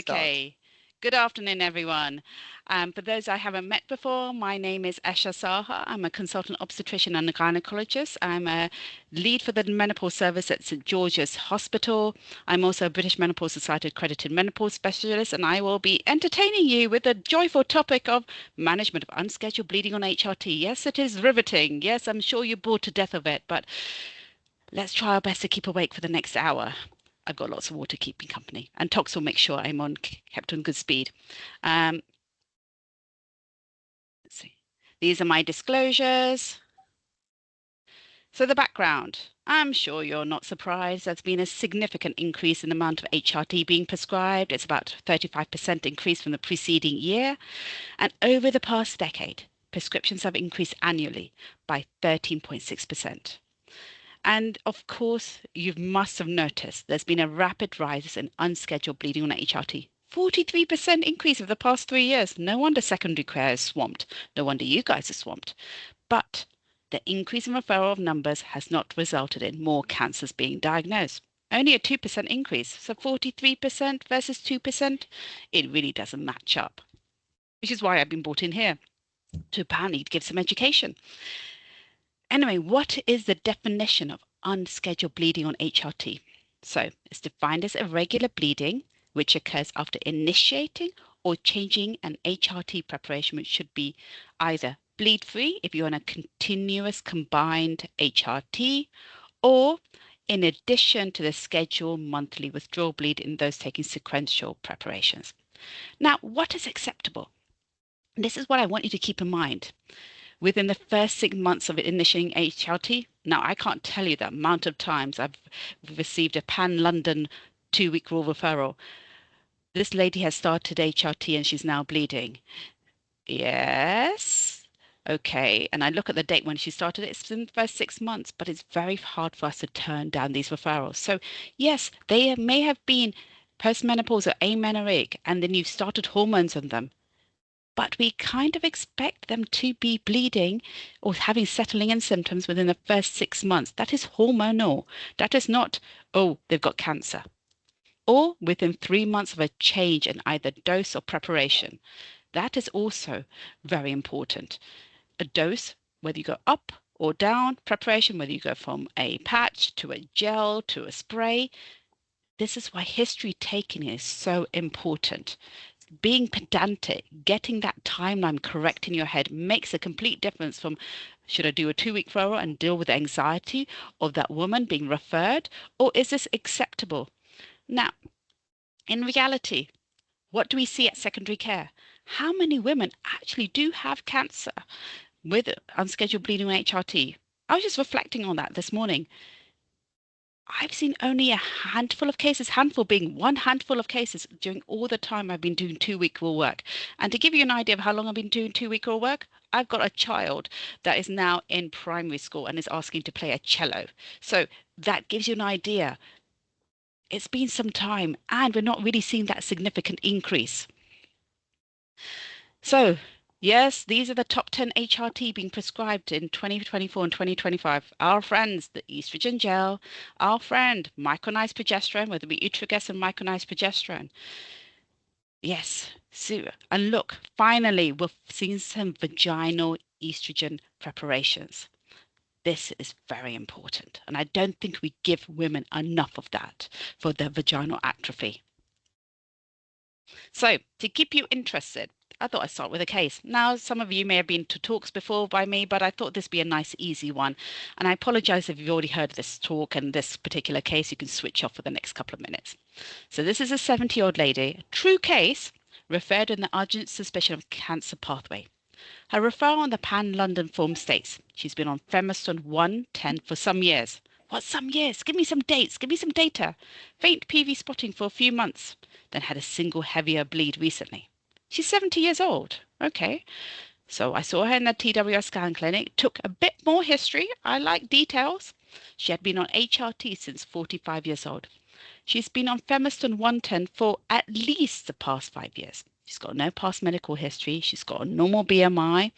Start. Okay. Good afternoon, everyone. For those I haven't met before, my name is Esha Saha. I'm a consultant obstetrician and a gynecologist. I'm a lead for the menopause service at St. George's Hospital. I'm also a British Menopause Society accredited menopause specialist, and I will be entertaining you with the joyful topic of management of unscheduled bleeding on HRT. Yes, it is riveting. Yes, I'm sure you're bored to death of it, but let's try our best to keep awake for the next hour. I've got lots of water to keep me company, and Tox will make sure I'm kept on good speed. Um, let's see. These are my disclosures. So the background. I'm sure you're not surprised. There's been a significant increase in the amount of HRT being prescribed. It's about 35% increase from the preceding year. And over the past decade, prescriptions have increased annually by 13.6%. And of course, you must have noticed there's been a rapid rise in unscheduled bleeding on HRT. 43% increase over the past 3 years. No wonder secondary care is swamped. No wonder you guys are swamped. But the increase in referral of numbers has not resulted in more cancers being diagnosed. Only a 2% increase. So 43% versus 2%, it really doesn't match up. Which is why I've been brought in here to apparently give some education. Anyway, what is the definition of unscheduled bleeding on HRT? So it's defined as irregular bleeding which occurs after initiating or changing an HRT preparation, which should be either bleed free if you're on a continuous combined HRT, or in addition to the scheduled monthly withdrawal bleed in those taking sequential preparations. Now, what is acceptable? This is what I want you to keep in mind within the first 6 months of initiating HRT. Now, I can't tell you the amount of times I've received a pan-London 2-week rule referral. This lady has started HRT and she's now bleeding. Yes. Okay. And I look at the date when she started it, it's in the first 6 months, but it's very hard for us to turn down these referrals. So, yes, they may have been postmenopausal or amenorrheic, and then you've started hormones on them, but we kind of expect them to be bleeding or having settling in symptoms within the first 6 months. That is hormonal. That is not, oh, they've got cancer. Or within 3 months of a change in either dose or preparation. That is also very important. A dose, whether you go up or down, preparation, whether you go from a patch to a gel to a spray. This is why history taking is so important. Being pedantic, getting that timeline correct in your head makes a complete difference from should I do a 2-week referral and deal with the anxiety of that woman being referred, or is this acceptable? Now, in reality, what do we see at secondary care? How many women actually do have cancer with unscheduled bleeding on HRT? I was just reflecting on that this morning. I've seen only a handful of cases, handful being one handful of cases during all the time I've been doing 2-week rule work. And to give you an idea of how long I've been doing 2-week rule work, I've got a child that is now in primary school and is asking to play a cello. So that gives you an idea. It's been some time and we're not really seeing that significant increase. So, yes, these are the top 10 HRT being prescribed in 2024 and 2025. Our friends, the estrogen gel, our friend, micronized progesterone, whether it be Utrogas and micronized progesterone. Yes, so, and look, finally, we've seen some vaginal estrogen preparations. This is very important, and I don't think we give women enough of that for their vaginal atrophy. So, to keep you interested, I thought I'd start with a case. Now, some of you may have been to talks before by me, but I thought this would be a nice, easy one. And I apologize if you've already heard this talk and this particular case. You can switch off for the next couple of minutes. So, this is a 70-year-old lady, a true case, referred in the urgent suspicion of cancer pathway. Her referral on the Pan London form states she's been on Femiston 110 for some years. What, some years? Give me some dates. Give me some data. Faint PV spotting for a few months, then had a single heavier bleed recently. She's 70 years old. Okay. So I saw her in the TWS scan clinic, took a bit more history. I like details. She had been on HRT since 45 years old. She's been on Femiston 110 for at least the past 5 years. She's got no past medical history. She's got a normal BMI.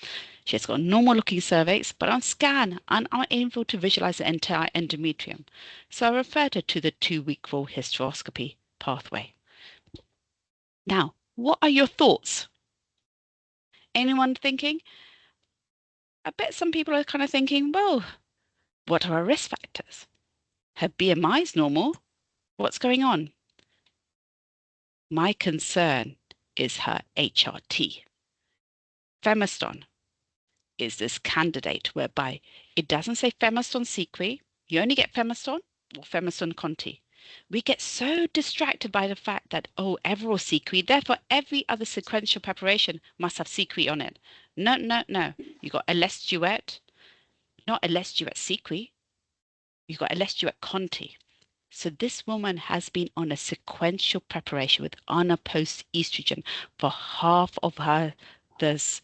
She's got normal looking cervix, but on scan, I'm unable to visualize the entire endometrium. So I referred her to the 2-week rule hysteroscopy pathway. Now, what are your thoughts? Anyone thinking? I bet some people are kind of thinking, well, what are her risk factors? Her BMI is normal. What's going on? My concern is her HRT. Femiston is this candidate whereby it doesn't say Femiston sequi. You only get Femiston or Femiston Conti. We get so distracted by the fact that, oh, Everil sequi, therefore every other sequential preparation must have sequi on it. No, no, no. You got Ales Duet, not Ales Duet sequi. You got Ales Duet Conti. So this woman has been on a sequential preparation with unopposed estrogen for half of her this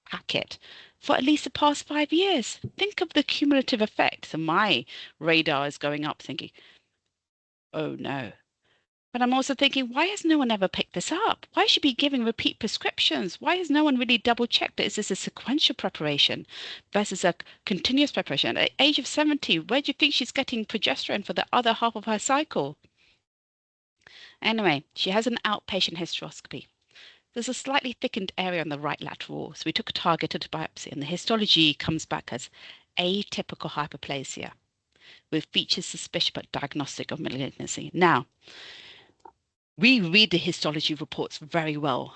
packet for at least the past 5 years. Think of the cumulative effect. So my radar is going up thinking, oh no. But I'm also thinking, why has no one ever picked this up? Why should be giving repeat prescriptions? Why has no one really double checked that is this a sequential preparation versus a continuous preparation? At the age of 70, where do you think she's getting progesterone for the other half of her cycle? Anyway, she has an outpatient hysteroscopy. There's a slightly thickened area on the right lateral wall, so we took a targeted biopsy, and the histology comes back as atypical hyperplasia with features suspicious but diagnostic of malignancy. Now, we read the histology reports very well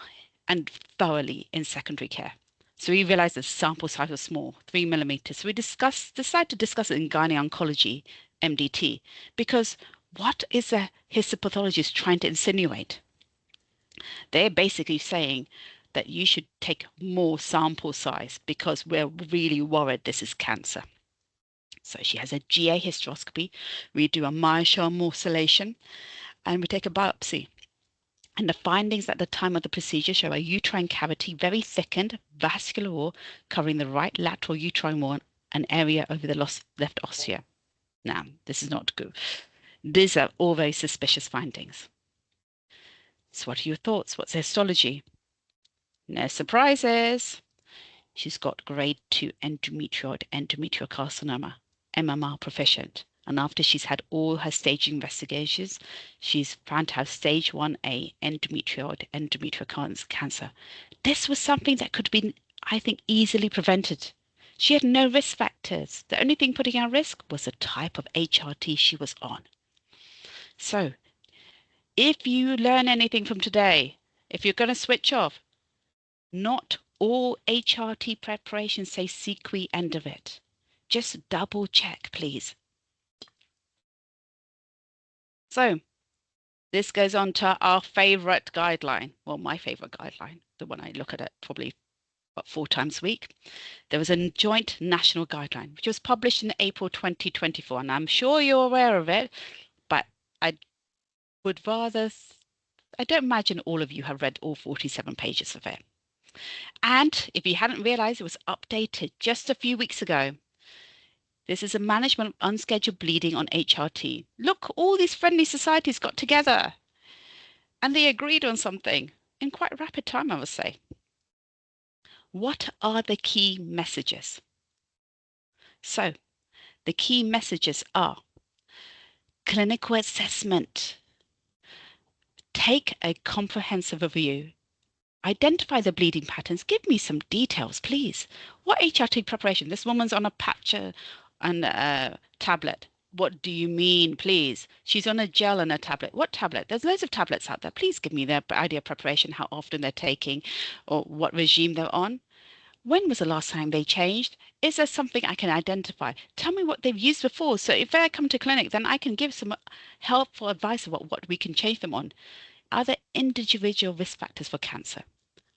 and thoroughly in secondary care. So we realized the sample size was small, 3 millimeters. So we decided to discuss it in gynae oncology, MDT, because what is a histopathologist trying to insinuate? They're basically saying that you should take more sample size because we're really worried this is cancer. So she has a GA hysteroscopy. We do a myofascial morcellation and we take a biopsy. And the findings at the time of the procedure show a uterine cavity, very thickened, vascular wall covering the right lateral uterine wall, an area over the left ostia. Now, this is not good. These are all very suspicious findings. So what are your thoughts? What's the histology? No surprises. She's got grade 2 endometrioid endometrial carcinoma, MMR proficient. And after she's had all her stage investigations, she's found to have stage 1A endometrioid endometrial cancer. This was something that could have been, I think, easily prevented. She had no risk factors. The only thing putting her at risk was the type of HRT she was on. So, if you learn anything from today, if you're going to switch off, not all HRT preparations say sequi end of it. Just double check, please. So this goes on to our favorite guideline. Well, my favorite guideline, the one I look at it probably 4 times a week. There was a joint national guideline, which was published in April 2024. And I'm sure you're aware of it, but I would rather, I don't imagine all of you have read all 47 pages of it. And if you hadn't realized, it was updated just a few weeks ago. This is a management of unscheduled bleeding on HRT. Look, all these friendly societies got together and they agreed on something in quite rapid time, I would say. What are the key messages? So, the key messages are clinical assessment. Take a comprehensive review. Identify the bleeding patterns. Give me some details, please. What HRT preparation? This woman's on a patch and a tablet. What do you mean, please? She's on a gel and a tablet. What tablet? There's loads of tablets out there. Please give me their idea of preparation, how often they're taking, or what regime they're on. When was the last time they changed? Is there something I can identify? Tell me what they've used before. So if they come to clinic, then I can give some helpful advice about what we can change them on. Are there individual risk factors for cancer?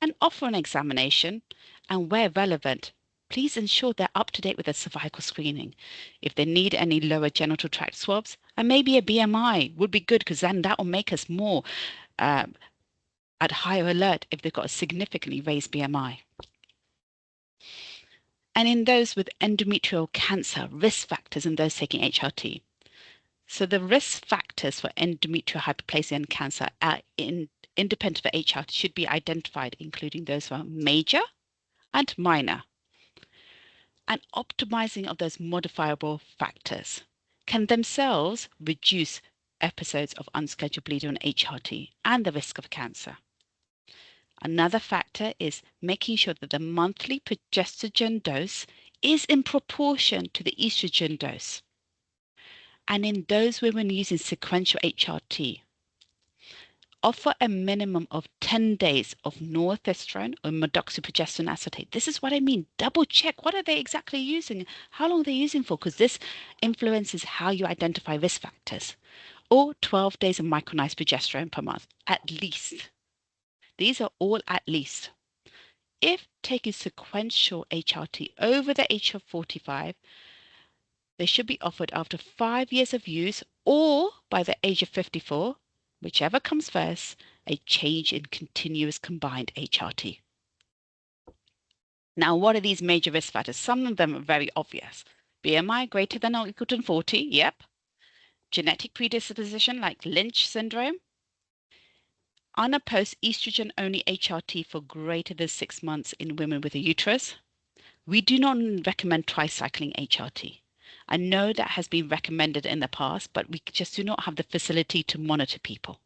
And offer an examination, and where relevant, please ensure they're up to date with their cervical screening. If they need any lower genital tract swabs, and maybe a BMI would be good because then that will make us more at higher alert if they've got a significantly raised BMI. And in those with endometrial cancer, risk factors in those taking HRT. So the risk factors for endometrial hyperplasia and cancer are independent of HRT should be identified, including those who are major and minor. And optimizing of those modifiable factors can themselves reduce episodes of unscheduled bleeding on HRT and the risk of cancer. Another factor is making sure that the monthly progesterone dose is in proportion to the estrogen dose. And in those women using sequential HRT, offer a minimum of 10 days of northestrone or methoxyprogesterone acetate. This is what I mean. Double check what are they exactly using, how long are they using for, because this influences how you identify risk factors. Or 12 days of micronized progesterone per month, at least. These are all at least. If taking sequential HRT over the age of 45, they should be offered after 5 years of use or by the age of 54, whichever comes first, a change in continuous combined HRT. Now, what are these major risk factors? Some of them are very obvious. BMI greater than or equal to 40, yep. Genetic predisposition like Lynch syndrome. Unopposed estrogen-only HRT for greater than 6 months in women with a uterus. We do not recommend tricycling HRT. I know that has been recommended in the past, but we just do not have the facility to monitor people.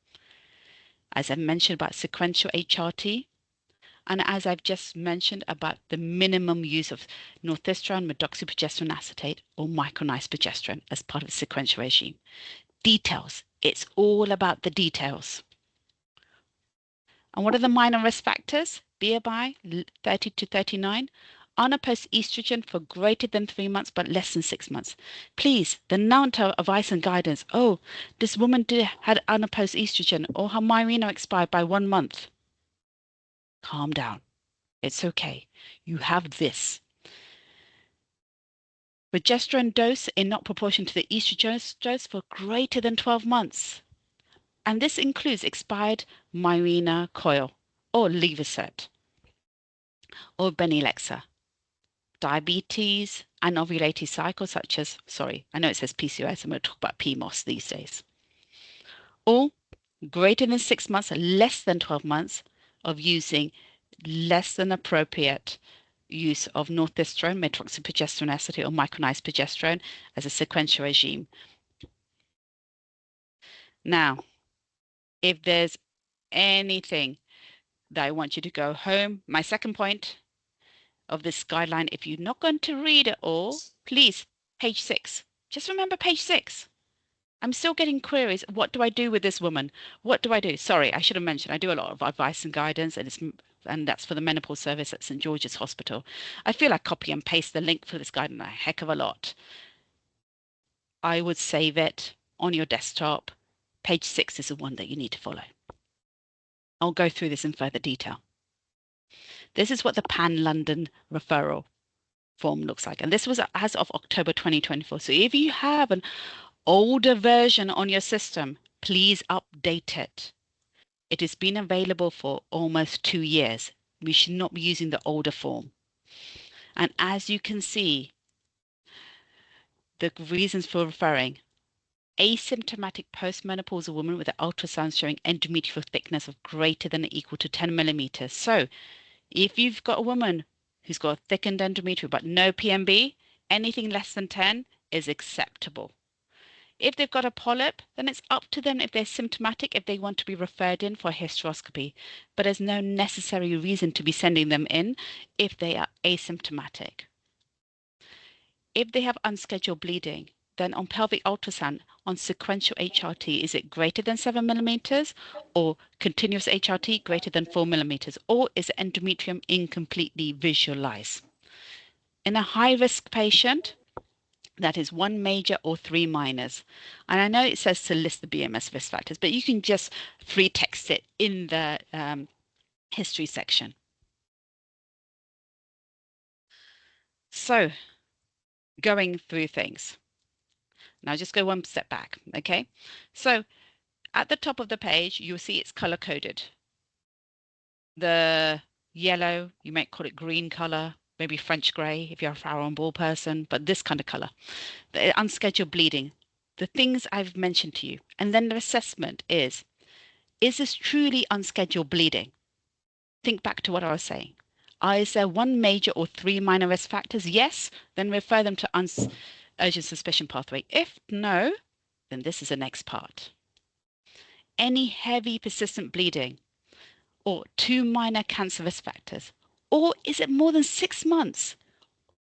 As I mentioned about sequential HRT, and as I've just mentioned about the minimum use of northestrone, methoxyprogesterone acetate, or micronized progesterone as part of the sequential regime. Details. It's all about the details. And what are the minor risk factors? BMI 30 to 39. Unopposed estrogen for greater than 3 months but less than 6 months. Please, the amount of advice and guidance. Oh, this woman had unopposed estrogen or her Mirena expired by 1 month. Calm down. It's okay. You have this. Progesterone dose in not proportion to the estrogen dose for greater than 12 months. And this includes expired Mirena coil or Levocet or Benelexa. Diabetes, anovulated cycles such as, sorry, I know it says PCOS, I'm going to talk about PMOS these days. Or greater than 6 months, less than 12 months of using less than appropriate use of northestrone, methoxyprogesterone acetate, or micronized progesterone as a sequential regime. Now, if there's anything that I want you to go home, my second point of this guideline, if you're not going to read it all, please, page 6. Just remember page 6. I'm still getting queries. What do I do with this woman? What do I do? Sorry, I should have mentioned I do a lot of advice and guidance, and that's for the menopause service at St. George's Hospital. I feel I copy and paste the link for this guidance a heck of a lot. I would save it on your desktop. Page 6 is the one that you need to follow. I'll go through this in further detail. This is what the Pan-London referral form looks like. And this was as of October 2024. So if you have an older version on your system, please update it. It has been available for almost 2 years. We should not be using the older form. And as you can see, the reasons for referring: asymptomatic postmenopausal woman with an ultrasound showing endometrial thickness of greater than or equal to 10 millimeters. So if you've got a woman who's got a thickened endometrium but no PMB, anything less than 10 is acceptable. If they've got a polyp, then it's up to them if they're symptomatic, if they want to be referred in for a hysteroscopy. But there's no necessary reason to be sending them in if they are asymptomatic. If they have unscheduled bleeding, then on pelvic ultrasound, on sequential HRT, is it greater than 7 millimeters or continuous HRT greater than 4 millimeters? Or is the endometrium incompletely visualized? In a high-risk patient, that is 1 major or 3 minors. And I know it says to list the BMS risk factors, but you can just free text it in the history section. So, going through things. Now just go one step back, okay? So at the top of the page, you'll see it's color coded. The yellow, you might call it green color, maybe French gray if you're a flower on ball person, but this kind of color. The unscheduled bleeding, the things I've mentioned to you. And then the assessment is this truly unscheduled bleeding? Think back to what I was saying. Is there 1 major or 3 minor risk factors? Yes, then refer them to urgent suspicion pathway. If no, then this is the next part. Any heavy persistent bleeding or 2 minor cancer risk factors? Or is it more than 6 months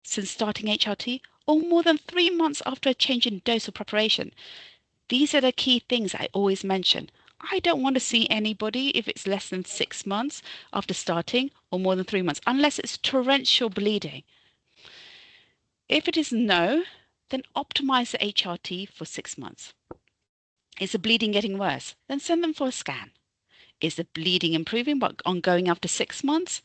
since starting HRT, or more than 3 months after a change in dose or preparation? These are the key things I always mention. I don't want to see anybody if it's less than 6 months after starting or more than 3 months, unless it's torrential bleeding. If it is no, then optimize the HRT for 6 months. Is the bleeding getting worse? Then send them for a scan. Is the bleeding improving but ongoing after 6 months,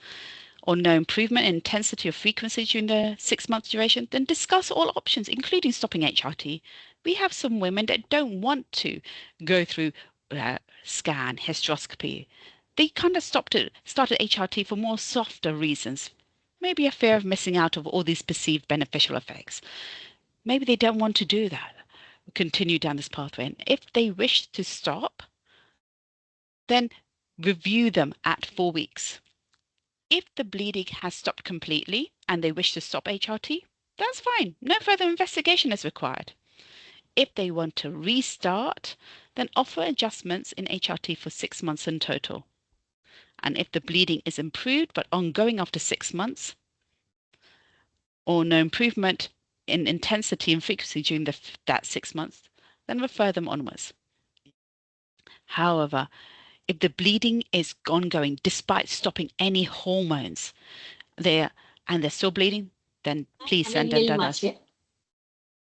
or no improvement in intensity or frequency during the 6 month duration? Then discuss all options, including stopping HRT. We have some women that don't want to go through scan, hysteroscopy. They kind of started HRT for more softer reasons. Maybe a fear of missing out of all these perceived beneficial effects. Maybe they don't want to do that, continue down this pathway. And if they wish to stop, then review them at 4 weeks. If the bleeding has stopped completely and they wish to stop HRT, that's fine. No further investigation is required. If they want to restart, then offer adjustments in HRT for 6 months in total. And if the bleeding is improved but ongoing after 6 months, or no improvement in intensity and frequency during that 6 months, then refer them onwards. However, if the bleeding is ongoing despite stopping any hormones they're still bleeding, then please send them to us.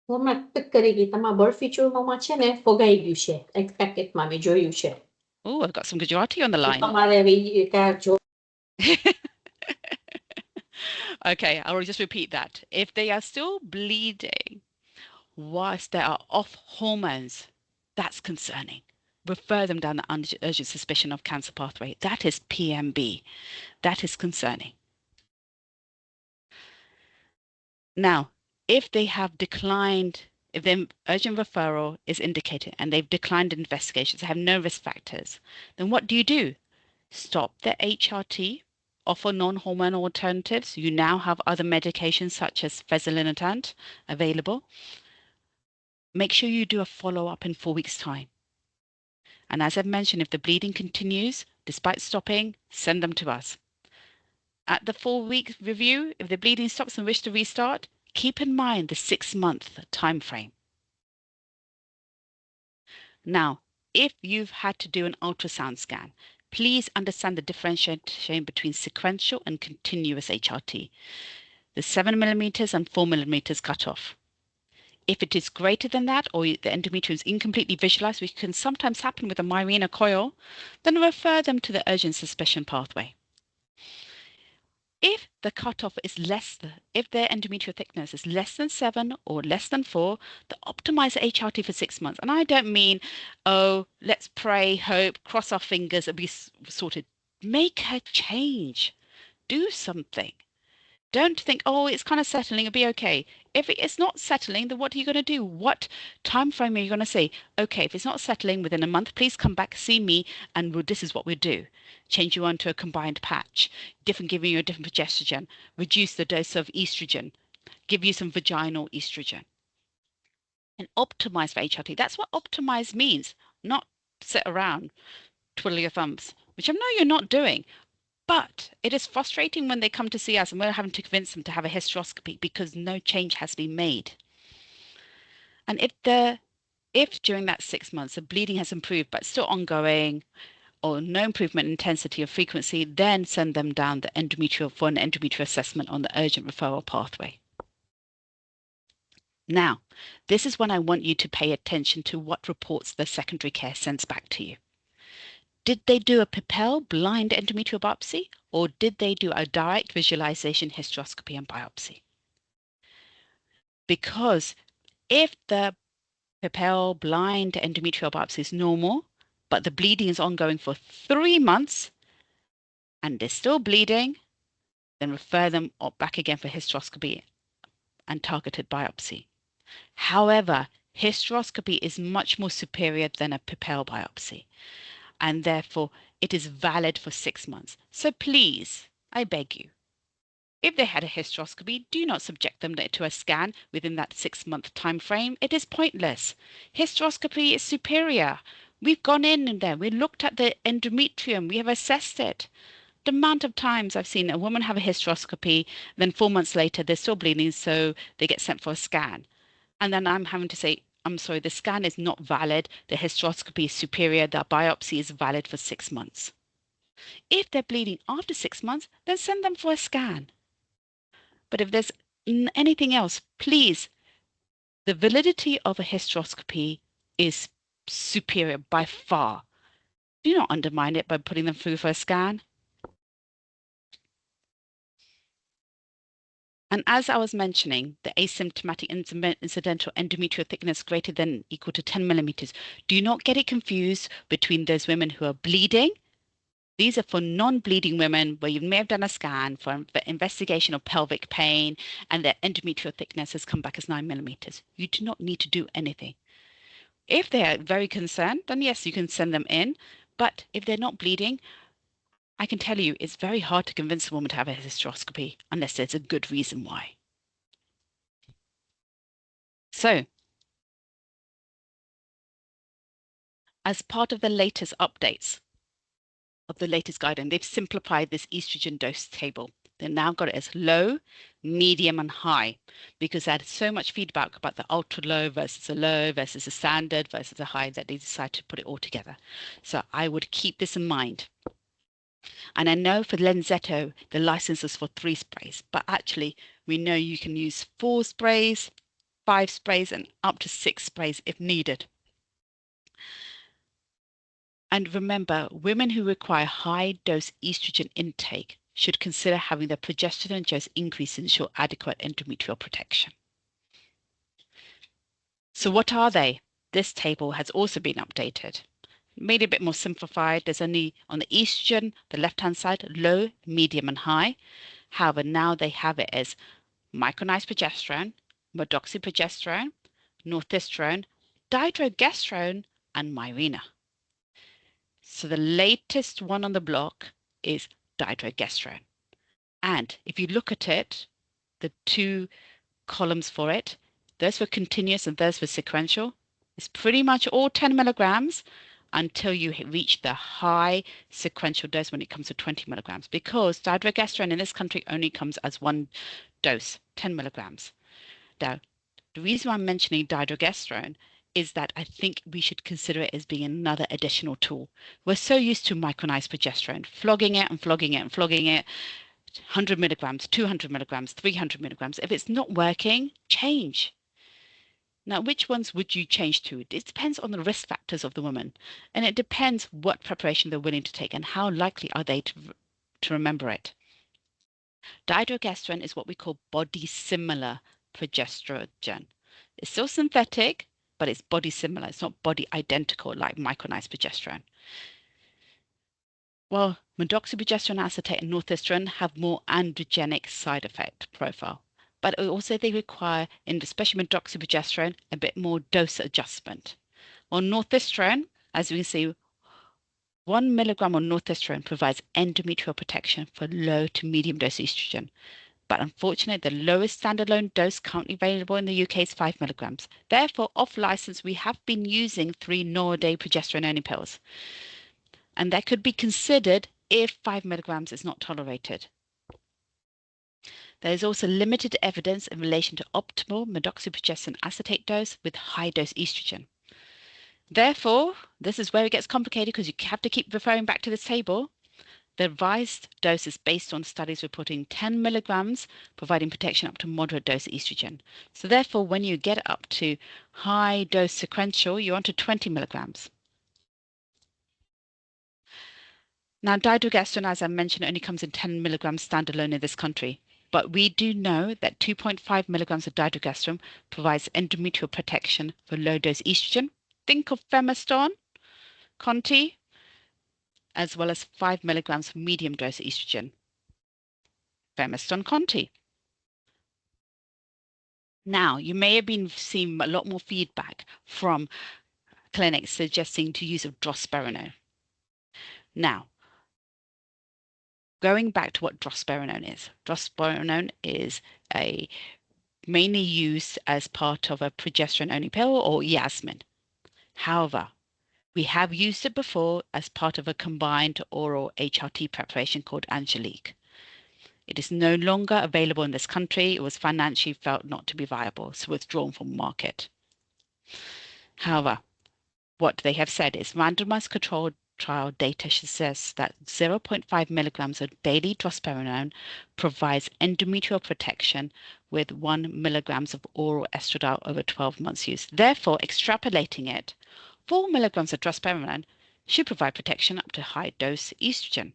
હમણાં કરી તમારા bird ફીચરમાં છે ને ફોગાઈ ગયું છે એક્સપેક્ટેડમાં મેં જોયું છે. Oh, I've got some Gujarati on the line. તમારે Okay, I will just repeat that. If they are still bleeding whilst they are off hormones, that's concerning. Refer them down the urgent suspicion of cancer pathway. That is PMB. That is concerning. Now, if they have declined, if their urgent referral is indicated and they've declined investigations, they have no risk factors, then what do? Stop the HRT, offer non-hormonal alternatives. You now have other medications such as fezolinetant available. Make sure you do a follow-up in 4 weeks' time. And as I've mentioned, if the bleeding continues despite stopping, send them to us. At the 4-week review, if the bleeding stops and wish to restart, keep in mind the 6-month time frame. Now, if you've had to do an ultrasound scan, please understand the differentiation between sequential and continuous HRT, the 7 millimeters and 4 millimeters cutoff. If it is greater than that, or the endometrium is incompletely visualized, which can sometimes happen with a Mirena coil, then refer them to the urgent suspicion pathway. If the cutoff is if their endometrial thickness is less than 7 or less than 4, then optimize the HRT for 6 months. And I don't mean, oh, let's pray, hope, cross our fingers, it'll be sorted. Make a change. Do something. Don't think, oh, it's kind of settling, it'll be okay. If it is not settling, then what are you going to do? What time frame are you going to say, okay, if it's not settling within a month, please come back, see me, and this is what we'll do. Change you onto a combined patch, giving you a different progesterone, reduce the dose of estrogen, give you some vaginal estrogen. And optimize for HRT. That's what optimize means, not sit around, twiddle your thumbs, which I know you're not doing. But it is frustrating when they come to see us and we're having to convince them to have a hysteroscopy because no change has been made. And if during that 6 months the bleeding has improved but still ongoing, or no improvement in intensity or frequency, then send them down for an endometrial assessment on the urgent referral pathway. Now, this is when I want you to pay attention to what reports the secondary care sends back to you. Did they do a Pipel blind endometrial biopsy, or did they do a direct visualization hysteroscopy and biopsy? Because if the Pipel blind endometrial biopsy is normal, but the bleeding is ongoing for 3 months and they're still bleeding, then refer them back again for hysteroscopy and targeted biopsy. However, hysteroscopy is much more superior than a Pipel biopsy, and therefore it is valid for 6 months. So please, I beg you, if they had a hysteroscopy, do not subject them to a scan within that 6-month time frame. It is pointless. Hysteroscopy is superior We've gone in there, we looked at the endometrium, we have assessed it. The amount of times I've seen a woman have a hysteroscopy, then 4 months later they're still bleeding, so they get sent for a scan. And then I'm having to say, I'm sorry, the scan is not valid, the hysteroscopy is superior, the biopsy is valid for 6 months. If they're bleeding after 6 months, then send them for a scan. But if there's anything else, please, the validity of a hysteroscopy is superior by far. Do not undermine it by putting them through for a scan. And as I was mentioning, the asymptomatic incidental endometrial thickness greater than or equal to 10 millimeters. Do not get it confused between those women who are bleeding. These are for non-bleeding women where you may have done a scan for investigation of pelvic pain and their endometrial thickness has come back as 9 millimeters. You do not need to do anything. If they are very concerned, then yes, you can send them in. But if they're not bleeding, I can tell you it's very hard to convince a woman to have a hysteroscopy unless there's a good reason why. So, as part of the latest updates of the latest guidance, they've simplified this estrogen dose table. They've now got it as low, medium, and high because they had so much feedback about the ultra low versus a low versus a standard versus a high that they decided to put it all together. So I would keep this in mind. And I know for Lenzetto, the license is for 3 sprays, but actually we know you can use 4 sprays, 5 sprays, and up to 6 sprays if needed. And remember, women who require high dose estrogen intake should consider having their progesterone dose increase to ensure adequate endometrial protection. So what are they? This table has also been updated. Made it a bit more simplified. There's only on the estrogen, the left-hand side, low, medium, and high. However, now they have it as micronized progesterone, medroxyprogesterone, northestrone, dydrogesterone, and Mirena. So the latest one on the block is dydrogesterone. And if you look at it, the 2 columns for it, those for continuous and those for sequential, it's pretty much all 10 milligrams until you reach the high sequential dose when it comes to 20 milligrams, because dydrogesterone in this country only comes as one dose, 10 milligrams. Now, the reason why I'm mentioning dydrogesterone is that I think we should consider it as being another additional tool. We're so used to micronized progesterone, flogging it and flogging it and flogging it, 100 milligrams, 200 milligrams, 300 milligrams. If it's not working, change. Now, which ones would you change to? It depends on the risk factors of the woman, and it depends what preparation they're willing to take and how likely are they to remember it. Dydrogesterone is what we call body similar progesterone. It's still synthetic, but it's body similar. It's not body identical like micronized progesterone. Well, medroxyprogesterone acetate and northestrone have more androgenic side effect profile, but also they require, in especially medroxyprogesterone, a bit more dose adjustment. Well, northestrone, as we can see, 1 milligram of northestrone provides endometrial protection for low to medium dose estrogen. But unfortunately, the lowest standalone dose currently available in the UK is 5 milligrams. Therefore, off license, we have been using 3 no-a-day progesterone-only pills. And that could be considered if 5 milligrams is not tolerated. There is also limited evidence in relation to optimal medroxyprogesterone acetate dose with high dose estrogen. Therefore, this is where it gets complicated because you have to keep referring back to this table. The revised dose is based on studies reporting 10 milligrams providing protection up to moderate dose estrogen. So therefore, when you get up to high dose sequential, you're on to 20 milligrams. Now, dydrogesterone, as I mentioned, only comes in 10 milligrams standalone in this country. But we do know that 2.5 milligrams of dydrogesterone provides endometrial protection for low dose estrogen. Think of Femiston, Conti, as well as 5 milligrams of medium dose estrogen. Femiston Conti. Now, you may have been seeing a lot more feedback from clinics suggesting to use of drospirenone. Now, going back to what drospirenone is. Drospirenone is mainly used as part of a progesterone-only pill or Yasmin. However, We have used it before as part of a combined oral HRT preparation called Angelique. It is no longer available in this country. It was financially felt not to be viable, so withdrawn from the market. However, what they have said is randomized controlled trial data suggests that 0.5 milligrams of daily drospirenone provides endometrial protection with 1 milligrams of oral estradiol over 12 months use. Therefore, extrapolating it, 4 milligrams of drospirenone should provide protection up to high dose estrogen.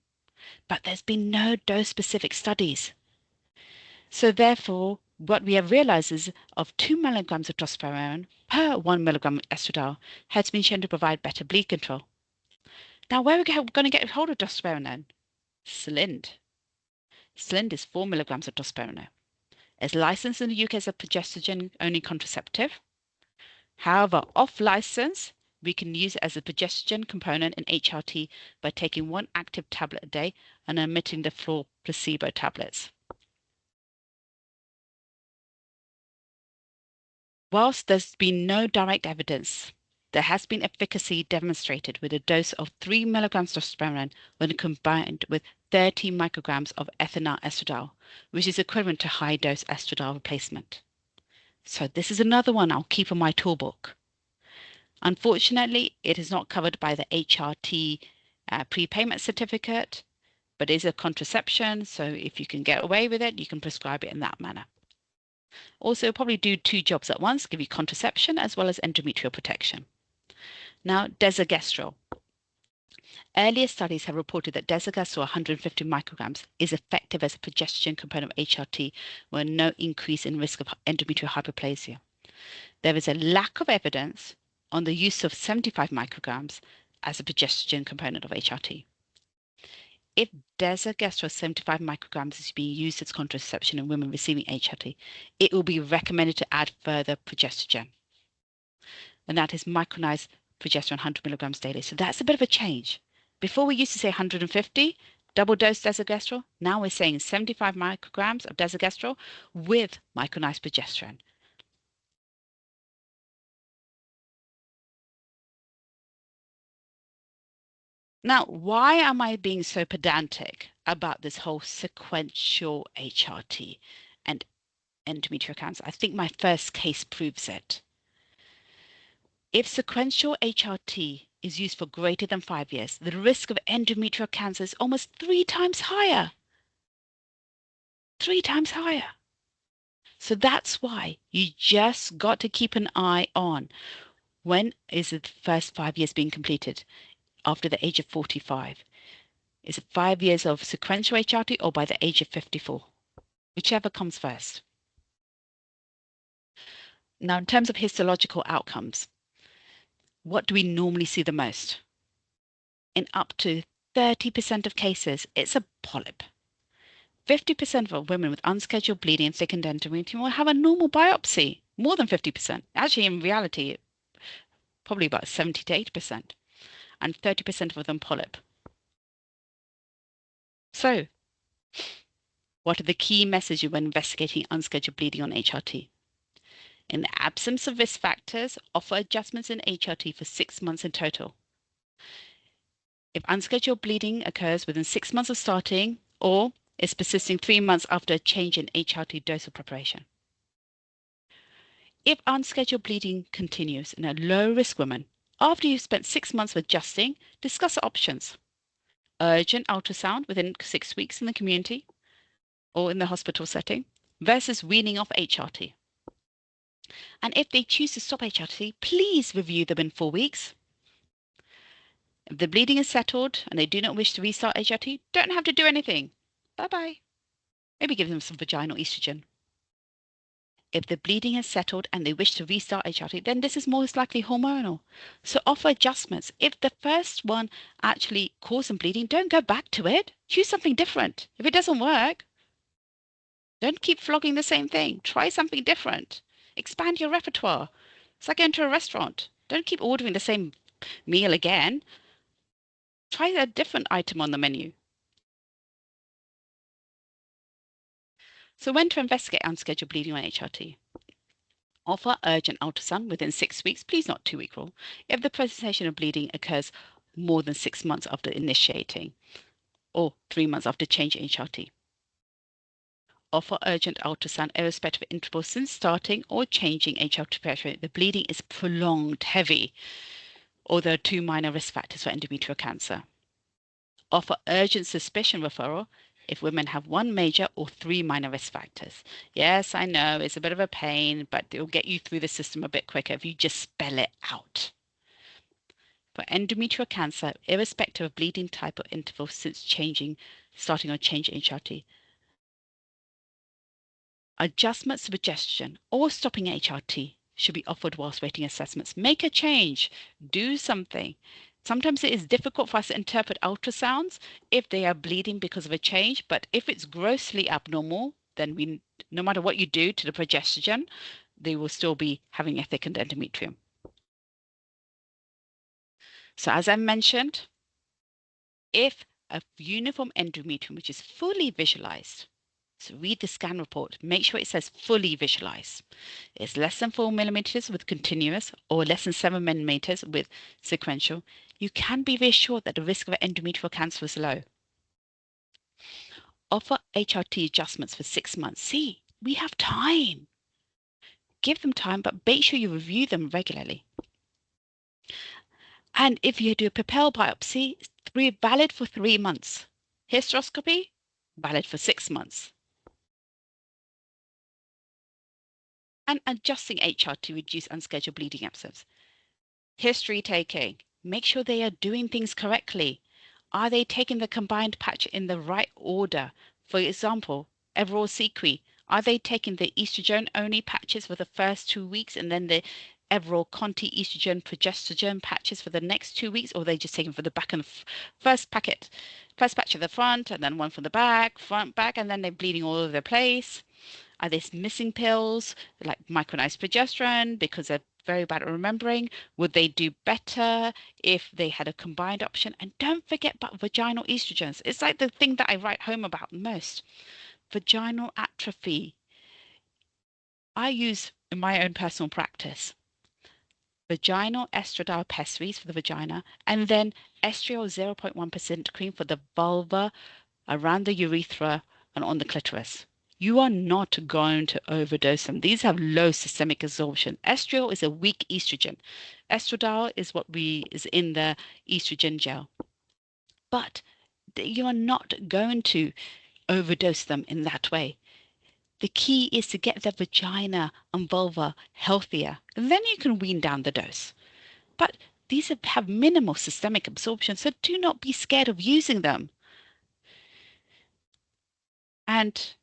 But there's been no dose-specific studies. So therefore, what we have realized is of 2 milligrams of drospirenone per 1 milligram estradiol has been shown to provide better bleed control. Now, where are we going to get hold of drospirenone? Slind. Slind is 4 milligrams of drospirenone. It's licensed in the UK as a progestogen-only contraceptive. However, off license, we can use it as a progestogen component in HRT by taking one active tablet a day and omitting the 4 placebo tablets. Whilst there's been no direct evidence, there has been efficacy demonstrated with a dose of 3 milligrams of drospirenone when combined with 30 micrograms of ethinyl estradiol, which is equivalent to high-dose estradiol replacement. So this is another one I'll keep in my toolbook. Unfortunately, it is not covered by the HRT prepayment certificate, but is a contraception, so if you can get away with it, you can prescribe it in that manner. Also, probably do 2 jobs at once, give you contraception as well as endometrial protection. Now, desogestrel. Earlier studies have reported that desogestrel 150 micrograms is effective as a progestogen component of HRT with no increase in risk of endometrial hyperplasia. There is a lack of evidence on the use of 75 micrograms as a progestogen component of HRT. If desogestrel 75 micrograms is being used as contraception in women receiving HRT, it will be recommended to add further progestogen, and that is micronized progesterone 100 milligrams daily. So that's a bit of a change. Before we used to say 150 double dose desogestrel. Now we're saying 75 micrograms of desogestrel with micronized progesterone. Now, why am I being so pedantic about this whole sequential HRT and endometrial cancer? I think my first case proves it. If sequential HRT is used for greater than 5 years, the risk of endometrial cancer is almost 3 times higher. 3 times higher. So that's why you just got to keep an eye on when is the first 5 years being completed after the age of 45. Is it 5 years of sequential HRT or by the age of 54? Whichever comes first. Now, in terms of histological outcomes, what do we normally see the most? In up to 30% of cases, it's a polyp. 50% of women with unscheduled bleeding and thickened endometrium will have a normal biopsy. More than 50%. Actually, in reality, probably about 70 to 80%. And 30% of them polyp. So, what are the key messages when investigating unscheduled bleeding on HRT? In the absence of risk factors, offer adjustments in HRT for 6 months in total. If unscheduled bleeding occurs within 6 months of starting or is persisting 3 months after a change in HRT dose of preparation. If unscheduled bleeding continues in a low-risk woman, after you've spent 6 months adjusting, discuss options. Urgent ultrasound within 6 weeks in the community or in the hospital setting versus weaning off HRT. And if they choose to stop HRT, please review them in 4 weeks. If the bleeding is settled and they do not wish to restart HRT, don't have to do anything. Bye-bye. Maybe give them some vaginal estrogen. If the bleeding has settled and they wish to restart HRT, then this is most likely hormonal. So offer adjustments. If the first one actually caused some bleeding, don't go back to it. Choose something different. If it doesn't work, don't keep flogging the same thing. Try something different. Expand your repertoire. It's like going to a restaurant. Don't keep ordering the same meal again. Try a different item on the menu. So when to investigate unscheduled bleeding on HRT? Offer urgent ultrasound within 6 weeks, please not 2-week rule, if the presentation of bleeding occurs more than 6 months after initiating or 3 months after change HRT. Offer urgent ultrasound irrespective of interval since starting or changing HRT pressure. The bleeding is prolonged, heavy, or there are 2 minor risk factors for endometrial cancer. Offer urgent suspicion referral if women have 1 major or 3 minor risk factors. Yes, I know it's a bit of a pain, but it'll get you through the system a bit quicker if you just spell it out. For endometrial cancer, irrespective of bleeding type or interval since starting or changing HRT, adjustments to progestin or stopping HRT should be offered whilst waiting assessments. Make a change. Do something. Sometimes it is difficult for us to interpret ultrasounds if they are bleeding because of a change, but if it's grossly abnormal, then no matter what you do to the progestin, they will still be having a thickened endometrium. So as I mentioned, if a uniform endometrium, which is fully visualized, so read the scan report, make sure it says fully visualized. It's less than 4 millimeters with continuous or less than 7 millimeters with sequential. You can be reassured that the risk of endometrial cancer is low. Offer HRT adjustments for 6 months. See, we have time. Give them time, but make sure you review them regularly. And if you do a papal biopsy, valid for 3 months. Hysteroscopy, valid for 6 months. And adjusting HRT to reduce unscheduled bleeding episodes. History taking. Make sure they are doing things correctly. Are they taking the combined patch in the right order? For example, Everol Sequi. Are they taking the estrogen-only patches for the first 2 weeks and then the Everol Conti estrogen progesterone patches for the next 2 weeks, or are they just taking for the back and first patch at the front and then one from the back, front, back, and then they're bleeding all over the place? Are they missing pills like micronized progesterone because they're very bad at remembering? Would they do better if they had a combined option? And don't forget about vaginal estrogens. It's like the thing that I write home about most. Vaginal atrophy. I use in my own personal practice vaginal estradiol pessaries for the vagina and then estriol 0.1% cream for the vulva, around the urethra, and on the clitoris. You are not going to overdose them. These have low systemic absorption. Estriol is a weak estrogen. Estradiol is is in the estrogen gel. But you are not going to overdose them in that way. The key is to get the vagina and vulva healthier, and then you can wean down the dose. But these have minimal systemic absorption, so do not be scared of using them. And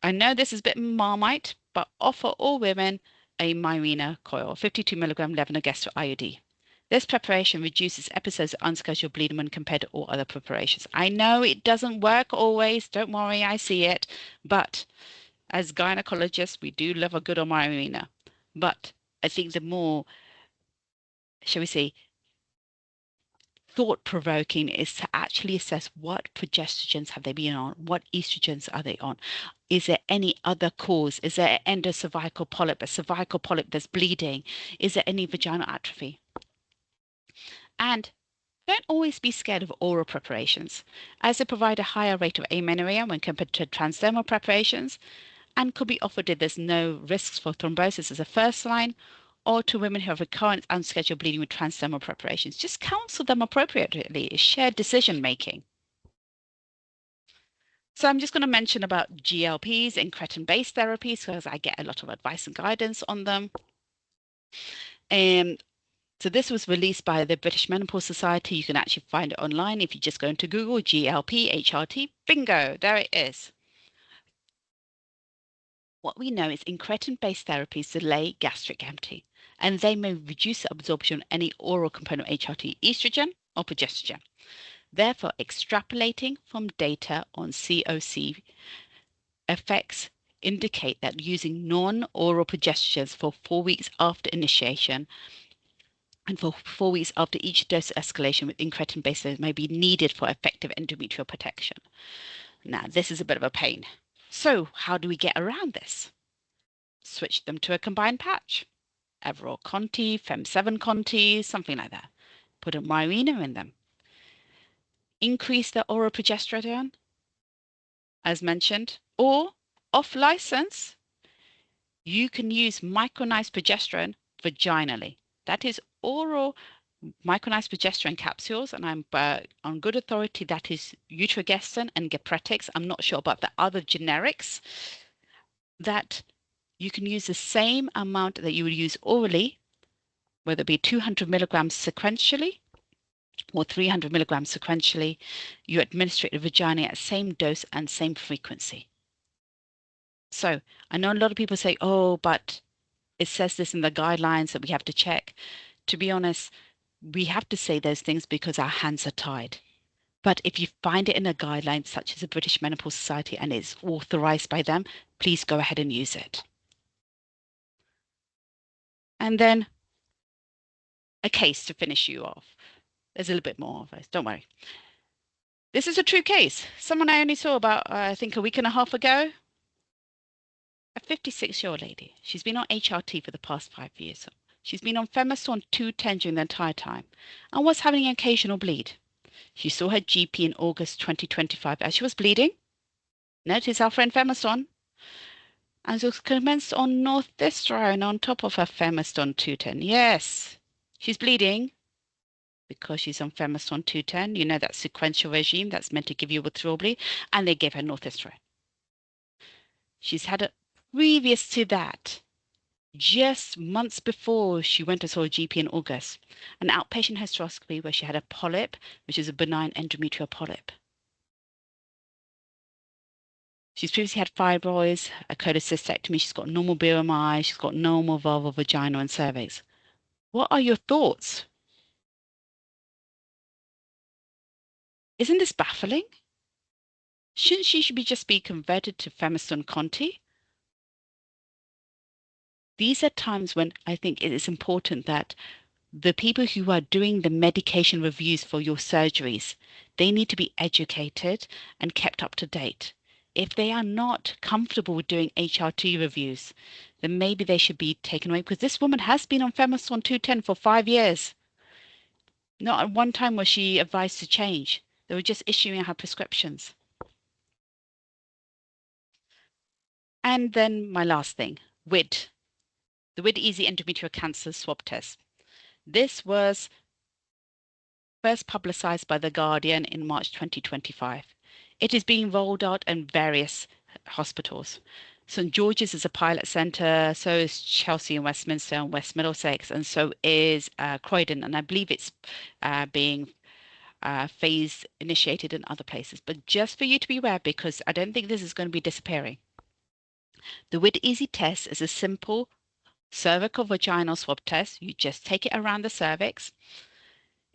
I know this is a bit Marmite, but offer all women a Mirena coil, 52 milligram levonorgestrel IUD. This preparation reduces episodes of unscheduled bleeding when compared to all other preparations. I know it doesn't work always. Don't worry, I see it. But as gynecologists, we do love a good on Mirena. But I think the more, shall we say, thought-provoking is to actually assess what progestogens have they been on, what estrogens are they on, is there any other cause, is there an endocervical polyp, a cervical polyp that's bleeding, is there any vaginal atrophy? And don't always be scared of oral preparations, as they provide a higher rate of amenorrhea when compared to transdermal preparations and could be offered if there's no risks for thrombosis as a first line, or to women who have recurrent unscheduled bleeding with transdermal preparations. Just counsel them appropriately. It's shared decision making. So I'm just going to mention about GLPs, incretin-based therapies, because I get a lot of advice and guidance on them. So this was released by the British Menopause Society. You can actually find it online if you just go into Google GLP, HRT, bingo, there it is. What we know is incretin-based therapies delay gastric empty, and they may reduce the absorption of any oral component of HRT, estrogen or progesterone. Therefore, extrapolating from data on COC effects indicate that using non-oral progestins for 4 weeks after initiation and for 4 weeks after each dose escalation with incretin-based therapy may be needed for effective endometrial protection. Now, this is a bit of a pain. So how do we get around this? Switch them to a combined patch. Everol Conti, Fem7 Conti, something like that. Put a Mirena in them. Increase the oral progesterone, as mentioned, or off license, you can use micronized progesterone vaginally. That is oral micronized progesterone capsules, and I'm on good authority that is Utrogestan and Gepretics. I'm not sure about the other generics. That you can use the same amount that you would use orally, whether it be 200 milligrams sequentially or 300 milligrams sequentially. You administer it to vagina at same dose and same frequency. So I know a lot of people say, oh, but it says this in the guidelines that we have to check. To be honest, we have to say those things because our hands are tied. But if you find it in a guideline such as the British Menopause Society and it's authorized by them, please go ahead and use it. And then a case to finish you off. There's a little bit more of this, don't worry. This is a true case. Someone I only saw about, I think, a week and a half ago. A 56-year-old lady. She's been on HRT for the past 5 years. She's been on Femiston 210 during the entire time and was having an occasional bleed. She saw her GP in August 2025 as she was bleeding. Notice our friend Femiston. And she was commenced on northestrone on top of her Femiston 210. Yes, she's bleeding because she's on Femiston 210. You know that sequential regime that's meant to give you withdrawal bleed, and they gave her northestrone. She's had a previous to that, just months before she went to saw a GP in August, an outpatient hysteroscopy where she had a polyp, which is a benign endometrial polyp. She's previously had fibroids, a cholecystectomy, she's got normal BMI, she's got normal vulval, vagina, and cervix. What are your thoughts? Isn't this baffling? Shouldn't she should be just be converted to Femiston Conti? These are times when I think it is important that the people who are doing the medication reviews for your surgeries, they need to be educated and kept up to date. If they are not comfortable with doing HRT reviews, then maybe they should be taken away because this woman has been on Femiston 210 for 5 years. Not at one time was she advised to change. They were just issuing her prescriptions. And then my last thing, WID, the WID Easy Endometrial Cancer Swab Test. This was first publicized by The Guardian in March 2025. It is being rolled out in various hospitals. St George's is a pilot centre, so is Chelsea and Westminster and West Middlesex, and so is Croydon, and I believe it's being phase initiated in other places. But just for you to be aware, because I don't think this is going to be disappearing. The WID Easy test is a simple cervical vaginal swab test. You just take it around the cervix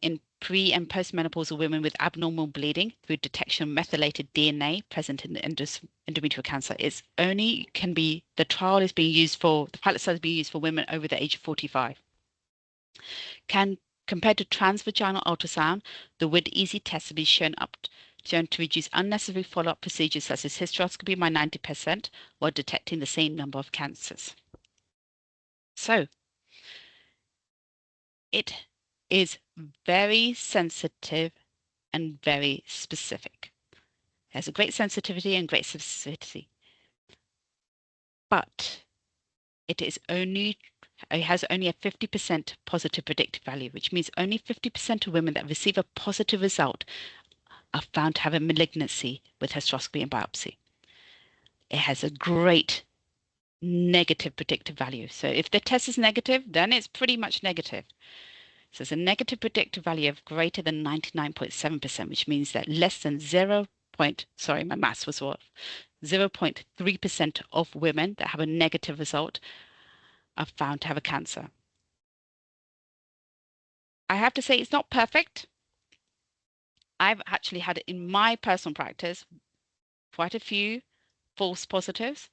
in pre and postmenopausal women with abnormal bleeding through detection of methylated DNA present in the endometrial cancer. It's only can be, the trial is being used for, the pilot study is being used for women over the age of 45. Compared to transvaginal ultrasound, the WID Easy test will be shown to reduce unnecessary follow-up procedures such as hysteroscopy by 90% while detecting the same number of cancers. So it is very sensitive and very specific. It has a great sensitivity and great specificity. But it has only a 50% positive predictive value, which means only 50% of women that receive a positive result are found to have a malignancy with hysteroscopy and biopsy. It has a great negative predictive value. So if the test is negative, then it's pretty much negative. So it's a negative predictive value of greater than 99.7%, which means that less than 0.3% of women that have a negative result are found to have a cancer. I have to say it's not perfect. I've actually had in my personal practice quite a few false positives.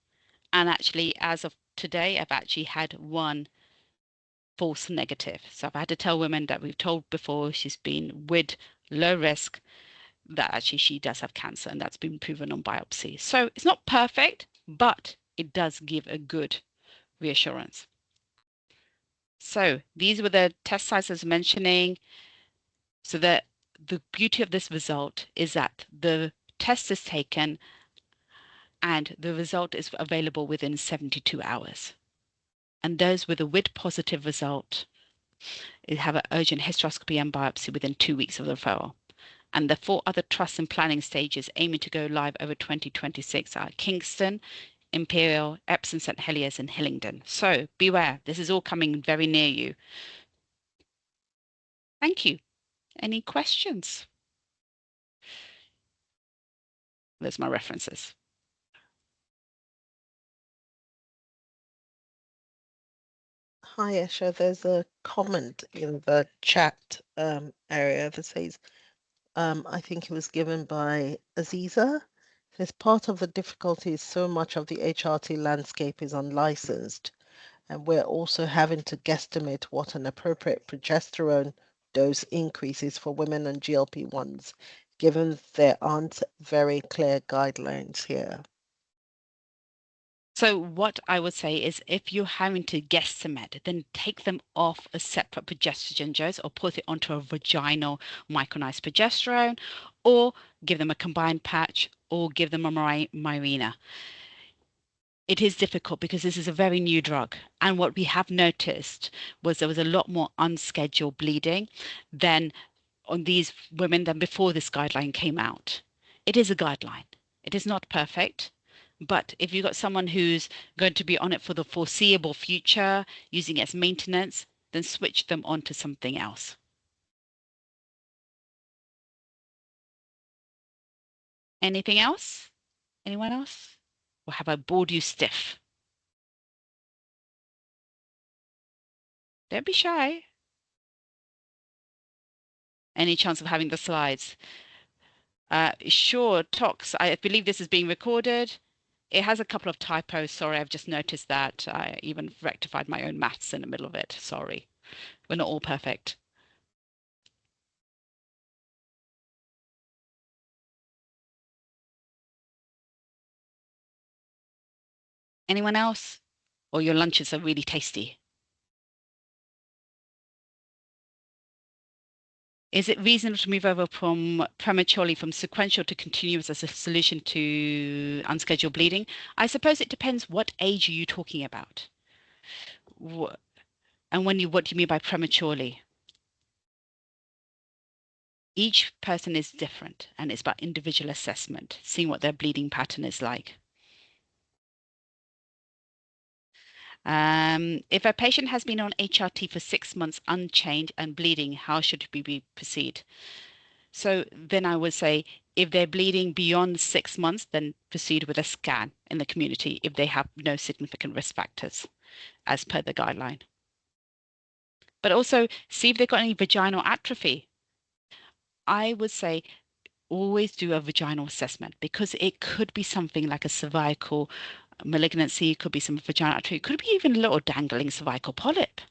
And actually, as of today, I've actually had one false negative. So I've had to tell women that we've told before she's been with low risk that actually she does have cancer, and that's been proven on biopsy. So it's not perfect, but it does give a good reassurance. So these were the test sizes I was mentioning. So the beauty of this result is that the test is taken and the result is available within 72 hours. And those with a WID positive result have an urgent hysteroscopy and biopsy within 2 weeks of the referral. And the 4 other trust and planning stages aiming to go live over 2026 are Kingston, Imperial, Epsom St Heliers, and Hillingdon. So beware, this is all coming very near you. Thank you. Any questions? There's my references. Hi, Esha. There's a comment in the chat area that says, I think it was given by Aziza. It says part of the difficulty is so much of the HRT landscape is unlicensed, and we're also having to guesstimate what an appropriate progesterone dose increases for women on GLP-1s, given there aren't very clear guidelines here. So what I would say is if you're having to guesstimate, then take them off a separate progesterone dose or put it onto a vaginal micronized progesterone, or give them a combined patch, or give them a Mirena. It is difficult because this is a very new drug. And what we have noticed was there was a lot more unscheduled bleeding than on these women than before this guideline came out. It is a guideline. It is not perfect. But if you've got someone who's going to be on it for the foreseeable future, using it as maintenance, then switch them on to something else. Anything else? Anyone else? Or have I bored you stiff? Don't be shy. Any chance of having the slides? Sure, Tox. I believe this is being recorded. It has a couple of typos. Sorry, I've just noticed that. I even rectified my own maths in the middle of it. Sorry. We're not all perfect. Anyone else? Or your lunches are really tasty? Is it reasonable to move over from prematurely from sequential to continuous as a solution to unscheduled bleeding? I suppose it depends what age are you talking about. And what do you mean by prematurely? Each person is different and it's about individual assessment, seeing what their bleeding pattern is like. If a patient has been on HRT for 6 months unchanged and bleeding, how should we proceed? So then I would say if they're bleeding beyond 6 months, then proceed with a scan in the community if they have no significant risk factors as per the guideline. But also see if they've got any vaginal atrophy. I would say always do a vaginal assessment because it could be something like a cervical malignancy, it could be some vaginal atrophy, it could be even a little dangling cervical polyp.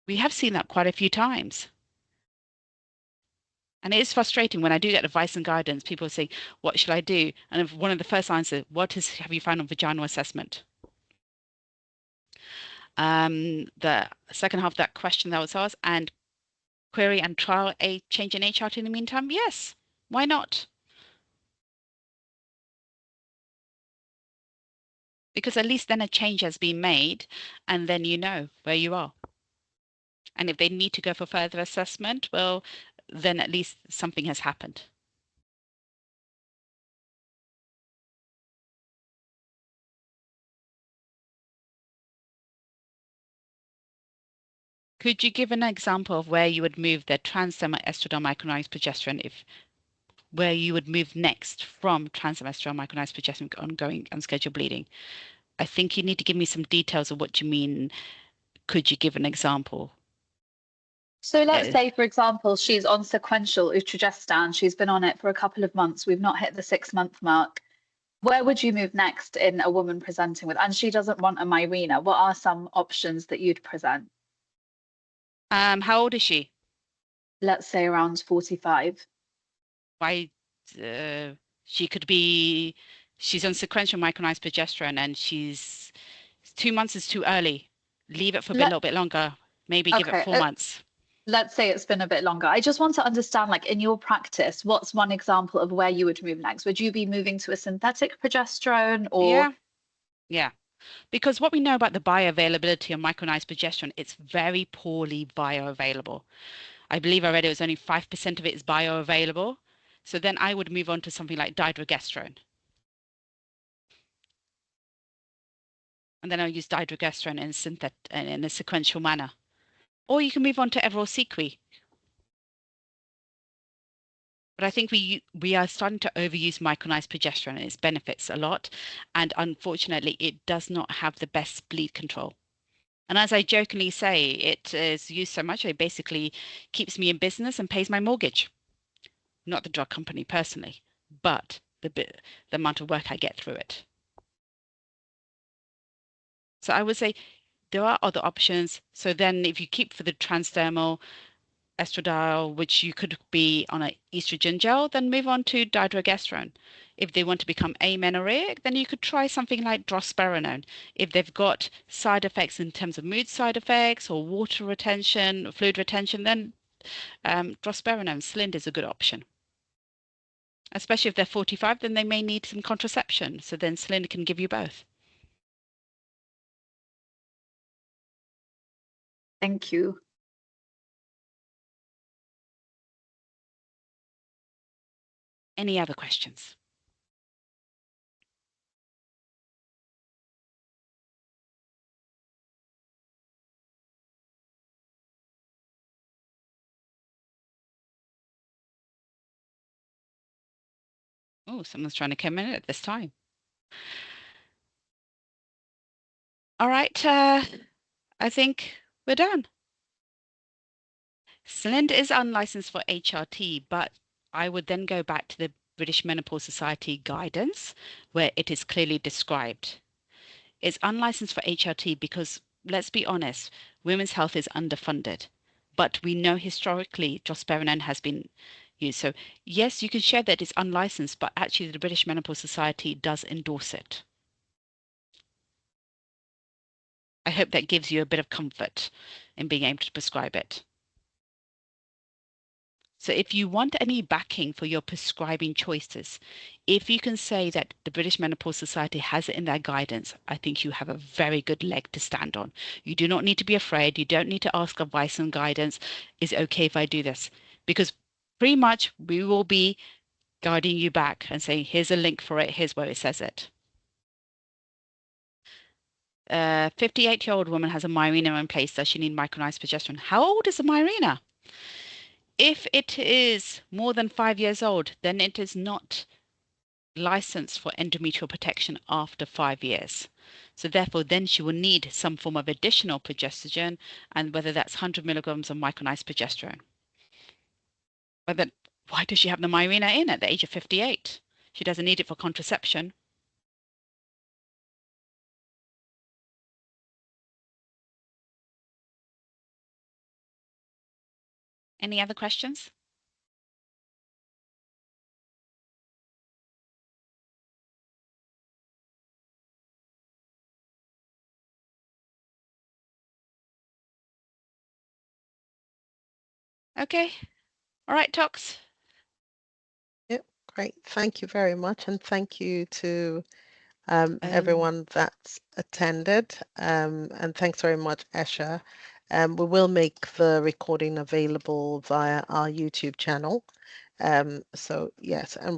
We have seen that quite a few times. And it is frustrating when I do get advice and guidance, people say, what should I do? And one of the first answers, have you found on vaginal assessment? The second half of that question that was asked, and query and trial a change in HRT in the meantime? Yes, why not? Because at least then a change has been made and then you know where you are. And if they need to go for further assessment, well, then at least something has happened. Could you give an example of where you would move the transdermal estradiol micronized progesterone where you would move next from transdermal estradiol micronized progesterone ongoing unscheduled bleeding? I think you need to give me some details of what you mean. Could you give an example? So let's say, for example, she's on sequential utrogestan. She's been on it for a couple of months. We've not hit the 6-month mark. Where would you move next in a woman presenting with, and she doesn't want a Mirena? What are some options that you'd present? How old is she? Let's say around 45. Why? She could be. She's on sequential micronized progesterone, and she's 2 months is too early. Leave it for a little bit longer. Maybe give it 4 months. Let's say it's been a bit longer. I just want to understand, like in your practice, what's one example of where you would move next? Would you be moving to a synthetic progesterone or? Yeah. Because what we know about the bioavailability of micronized progesterone, it's very poorly bioavailable. I believe I read it was only 5% of it is bioavailable. So then I would move on to something like dydrogesterone. And then I'll use dydrogesterone in a sequential manner. Or you can move on to Evrysdi. But I think we are starting to overuse micronized progesterone and its benefits a lot. And unfortunately, it does not have the best bleed control. And as I jokingly say, it is used so much, it basically keeps me in business and pays my mortgage. Not the drug company personally, but the amount of work I get through it. So I would say there are other options. So then if you keep for the transdermal estradiol, which you could be on an estrogen gel, then move on to dydrogesterone. If they want to become amenorrheic, then you could try something like drospirenone. If they've got side effects in terms of mood side effects or water retention, fluid retention, then drospirenone, Slind is a good option. Especially if they're 45, then they may need some contraception. So then Slind can give you both. Thank you. Any other questions? Oh, someone's trying to come in at this time. All right, I think we're done. Slind is unlicensed for HRT, but I would then go back to the British Menopause Society guidance where it is clearly described. It's unlicensed for HRT because, let's be honest, women's health is underfunded. But we know historically drospirenone has been used. So yes, you can share that it's unlicensed, but actually the British Menopause Society does endorse it. I hope that gives you a bit of comfort in being able to prescribe it. So if you want any backing for your prescribing choices, if you can say that the British Menopause Society has it in their guidance, I think you have a very good leg to stand on. You do not need to be afraid. You don't need to ask advice and guidance. Is it okay if I do this? Because pretty much we will be guiding you back and saying, here's a link for it. Here's where it says it. A 58-year-old woman has a Mirena in place. Does she need micronized progesterone? How old is a Mirena? If it is more than 5 years old, then it is not licensed for endometrial protection after 5 years. So therefore, then she will need some form of additional progesterone, and whether that's 100 milligrams of micronized progesterone. But then, why does she have the Mirena in at the age of 58? She doesn't need it for contraception. Any other questions? Okay. All right, Tox. Yep, great. Thank you very much. And thank you to everyone that's attended. And thanks very much, Esha. We will make the recording available via our YouTube channel. So yes, and